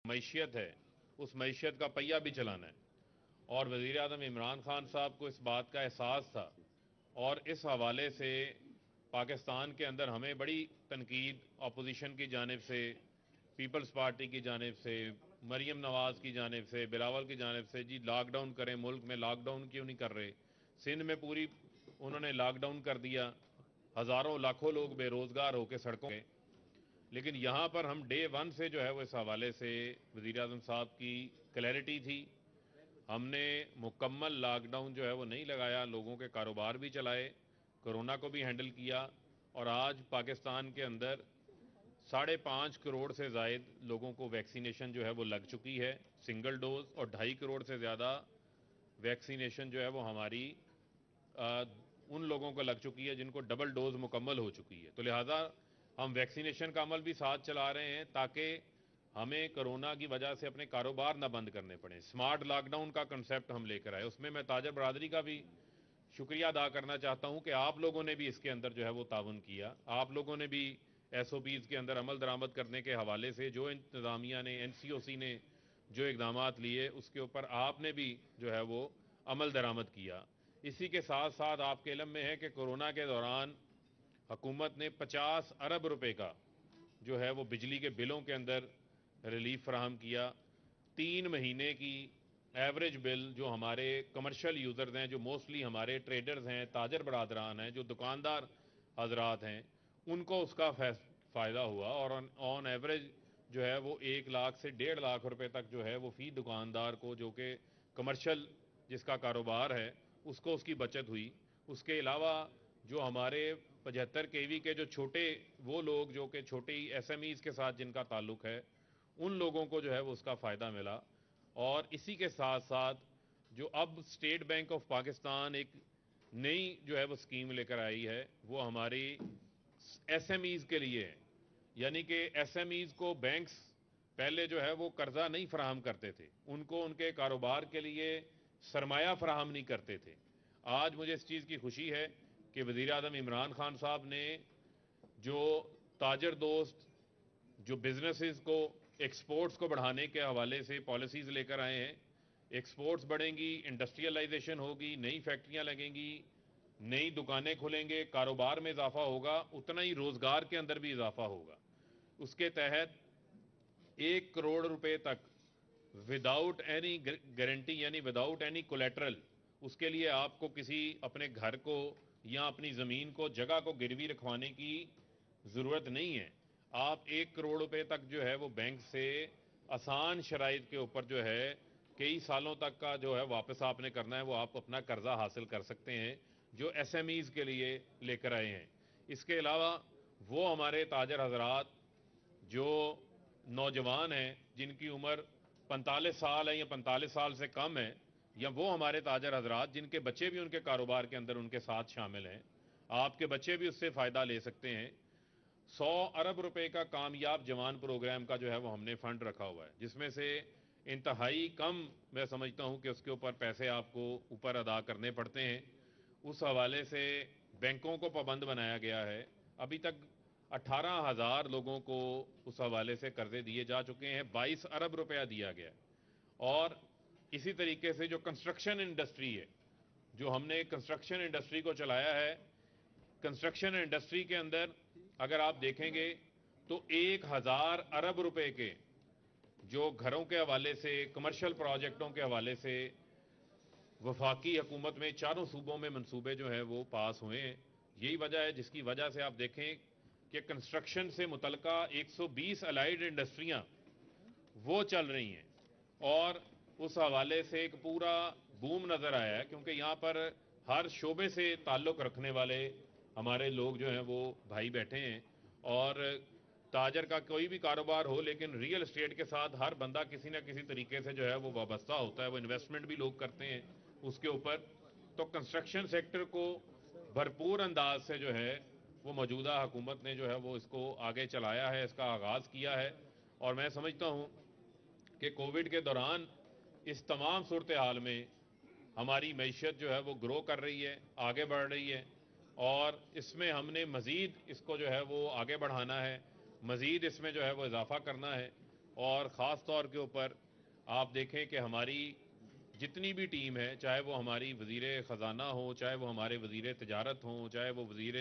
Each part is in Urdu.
معیشت ہے اس معیشت کا پہیہ بھی چلانا ہے، اور وزیر اعظم عمران خان صاحب کو اس بات کا احساس تھا، اور اس حوالے سے پاکستان کے اندر ہمیں بڑی تنقید اپوزیشن کی جانب سے، پیپلز پارٹی کی جانب سے، مریم نواز کی جانب سے، بلاول کی جانب سے، جی لاک ڈاؤن کریں، ملک میں لاک ڈاؤن کیوں نہیں کر رہے؟ سندھ میں پوری انہوں نے لاک ڈاؤن کر دیا، ہزاروں لاکھوں لوگ بے روزگار ہو کے سڑکوں پہ۔ لیکن یہاں پر ہم ڈے ون سے جو ہے وہ اس حوالے سے وزیر اعظم صاحب کی کلیئرٹی تھی، ہم نے مکمل لاک ڈاؤن جو ہے وہ نہیں لگایا، لوگوں کے کاروبار بھی چلائے، کرونا کو بھی ہینڈل کیا، اور آج پاکستان کے اندر 5.5 کروڑ سے زائد لوگوں کو ویکسینیشن جو ہے وہ لگ چکی ہے سنگل ڈوز، اور 2.5 کروڑ سے زیادہ ویکسینیشن جو ہے وہ ہماری ان لوگوں کو لگ چکی ہے جن کو ڈبل ڈوز مکمل ہو چکی ہے۔ تو لہٰذا ہم ویکسینیشن کا عمل بھی ساتھ چلا رہے ہیں تاکہ ہمیں کرونا کی وجہ سے اپنے کاروبار نہ بند کرنے پڑیں۔ سمارٹ لاک ڈاؤن کا کنسیپٹ ہم لے کر آئے، اس میں میں تاجر برادری کا بھی شکریہ ادا کرنا چاہتا ہوں کہ آپ لوگوں نے بھی اس کے اندر جو ہے وہ تعاون کیا، آپ لوگوں نے بھی ایس او پیز کے اندر عمل درآمد کرنے کے حوالے سے جو انتظامیہ نے، این سی او سی نے جو اقدامات لیے اس کے اوپر آپ نے بھی جو ہے وہ عمل درآمد کیا۔ اسی کے ساتھ ساتھ آپ کے علم میں ہے کہ کورونا کے دوران حکومت نے 50 ارب روپے کا جو ہے وہ بجلی کے بلوں کے اندر ریلیف فراہم کیا۔ 3 مہینے کی ایوریج بل جو ہمارے کمرشل یوزرز ہیں، جو موسٹلی ہمارے ٹریڈرز ہیں، تاجر برادران ہیں، جو دکاندار حضرات ہیں، ان کو اس کا فائدہ ہوا، اور آن ایوریج جو ہے وہ 1 لاکھ سے 1.5 لاکھ روپے تک جو ہے وہ فی دکاندار کو، جو کہ کمرشل جس کا کاروبار ہے، اس کو اس کی بچت ہوئی۔ اس کے علاوہ جو ہمارے 75 kV کے جو چھوٹے وہ لوگ جو کہ چھوٹی ایس ایم ایز کے ساتھ جن کا تعلق ہے، ان لوگوں کو جو ہے وہ اس کا فائدہ ملا۔ اور اسی کے ساتھ ساتھ جو اب اسٹیٹ بینک آف پاکستان ایک نئی جو ہے وہ اسکیم لے کر آئی ہے، وہ ہماری ایس ایم ایز کے لیے ہے، یعنی کہ ایس ایم ایز کو بینکس پہلے جو ہے وہ قرضہ نہیں فراہم کرتے تھے، ان کو ان کے کاروبار کے لیے سرمایہ فراہم نہیں کرتے تھے۔ آج مجھے اس چیز کی خوشی ہے کہ وزیر اعظم عمران خان صاحب نے جو تاجر دوست، جو بزنسز کو ایکسپورٹس کو بڑھانے کے حوالے سے پالیسیز لے کر آئے ہیں، ایکسپورٹس بڑھیں گی، انڈسٹریلائزیشن ہوگی، نئی فیکٹریاں لگیں گی، نئی دکانیں کھلیں گے، کاروبار میں اضافہ ہوگا، اتنا ہی روزگار کے اندر بھی اضافہ ہوگا۔ اس کے تحت 1 کروڑ روپے تک وداؤٹ اینی گارنٹی، یعنی وداؤٹ اینی کولیٹرل، اس کے لیے آپ کو کسی اپنے گھر کو یا اپنی زمین کو، جگہ کو گروی رکھوانے کی ضرورت نہیں ہے۔ آپ 1 کروڑ روپے تک جو ہے وہ بینک سے آسان شرائط کے اوپر جو ہے کئی سالوں تک کا جو ہے واپس آپ نے کرنا ہے، وہ آپ اپنا قرضہ حاصل کر سکتے ہیں، جو ایس ایم ایز کے لیے لے کر آئے ہیں۔ اس کے علاوہ وہ ہمارے تاجر حضرات جو نوجوان ہیں، جن کی عمر 45 سال ہے یا 45 سال سے کم ہے، یا وہ ہمارے تاجر حضرات جن کے بچے بھی ان کے کاروبار کے اندر ان کے ساتھ شامل ہیں، آپ کے بچے بھی اس سے فائدہ لے سکتے ہیں۔ 100 ارب روپے کا کامیاب جوان پروگرام کا جو ہے وہ ہم نے فنڈ رکھا ہوا ہے، جس میں سے انتہائی کم میں سمجھتا ہوں کہ اس کے اوپر پیسے آپ کو اوپر ادا کرنے پڑتے ہیں۔ اس حوالے سے بینکوں کو پابند بنایا گیا ہے۔ ابھی تک 18,000 لوگوں کو اس حوالے سے قرضے دیے جا چکے ہیں، 22 ارب روپیہ دیا گیا ہے۔ اور اسی طریقے سے جو کنسٹرکشن انڈسٹری ہے، جو ہم نے کنسٹرکشن انڈسٹری کو چلایا ہے، کنسٹرکشن انڈسٹری کے اندر اگر آپ دیکھیں گے تو 1,000 ارب روپے کے جو گھروں کے حوالے سے، کمرشل پروجیکٹوں کے حوالے سے وفاقی حکومت میں چاروں صوبوں میں منصوبے جو ہیں وہ پاس ہوئے ہیں۔ یہی وجہ ہے جس کی وجہ سے آپ دیکھیں کہ کنسٹرکشن سے متعلقہ 120 الائیڈ انڈسٹریاں وہ چل رہی ہیں، اور اس حوالے سے ایک پورا بوم نظر آیا ہے، کیونکہ یہاں پر ہر شعبے سے تعلق رکھنے والے ہمارے لوگ جو ہیں وہ بھائی بیٹھے ہیں، اور تاجر کا کوئی بھی کاروبار ہو، لیکن ریئل اسٹیٹ کے ساتھ ہر بندہ کسی نہ کسی طریقے سے جو ہے وہ وابستہ ہوتا ہے، وہ انویسٹمنٹ بھی لوگ کرتے ہیں اس کے اوپر۔ تو کنسٹرکشن سیکٹر کو بھرپور انداز سے جو ہے وہ موجودہ حکومت نے جو ہے وہ اس کو آگے چلایا ہے، اس کا آغاز کیا ہے۔ اور میں سمجھتا ہوں کہ کووڈ کے دوران اس تمام صورتحال میں ہماری معیشت جو ہے وہ گرو کر رہی ہے، آگے بڑھ رہی ہے، اور اس میں ہم نے مزید اس کو جو ہے وہ آگے بڑھانا ہے، مزید اس میں جو ہے وہ اضافہ کرنا ہے۔ اور خاص طور کے اوپر آپ دیکھیں کہ ہماری جتنی بھی ٹیم ہے، چاہے وہ ہماری وزیر خزانہ ہوں، چاہے وہ ہمارے وزیر تجارت ہوں، چاہے وہ وزیر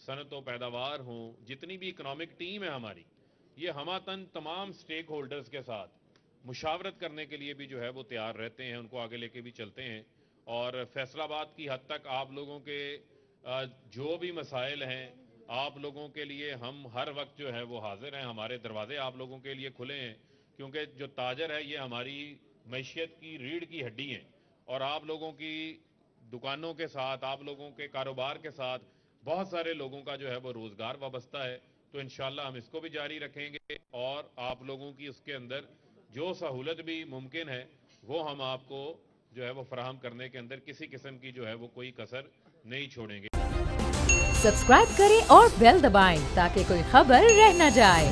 صنعت و پیداوار ہوں، جتنی بھی اکنامک ٹیم ہے ہماری، یہ ہماتن تمام سٹیک ہولڈرز کے ساتھ مشاورت کرنے کے لیے بھی جو ہے وہ تیار رہتے ہیں، ان کو آگے لے کے بھی چلتے ہیں، اور فیصل آباد کی حد تک آپ لوگوں کے جو بھی مسائل ہیں، آپ لوگوں کے لیے ہم ہر وقت جو ہے وہ حاضر ہیں، ہمارے دروازے آپ لوگوں کے لیے کھلے ہیں، کیونکہ جو تاجر ہے یہ ہماری معیشت کی ریڑھ کی ہڈی ہیں، اور آپ لوگوں کی دکانوں کے ساتھ، آپ لوگوں کے کاروبار کے ساتھ بہت سارے لوگوں کا جو ہے وہ روزگار وابستہ ہے، تو انشاءاللہ ہم اس کو بھی جاری رکھیں گے، اور آپ لوگوں کی اس کے اندر جو سہولت بھی ممکن ہے وہ ہم آپ کو جو ہے وہ فراہم کرنے کے اندر کسی قسم کی جو ہے وہ کوئی کسر نہیں چھوڑیں گے۔ سبسکرائب کریں اور بیل دبائیں تاکہ کوئی خبر رہ نہ جائے۔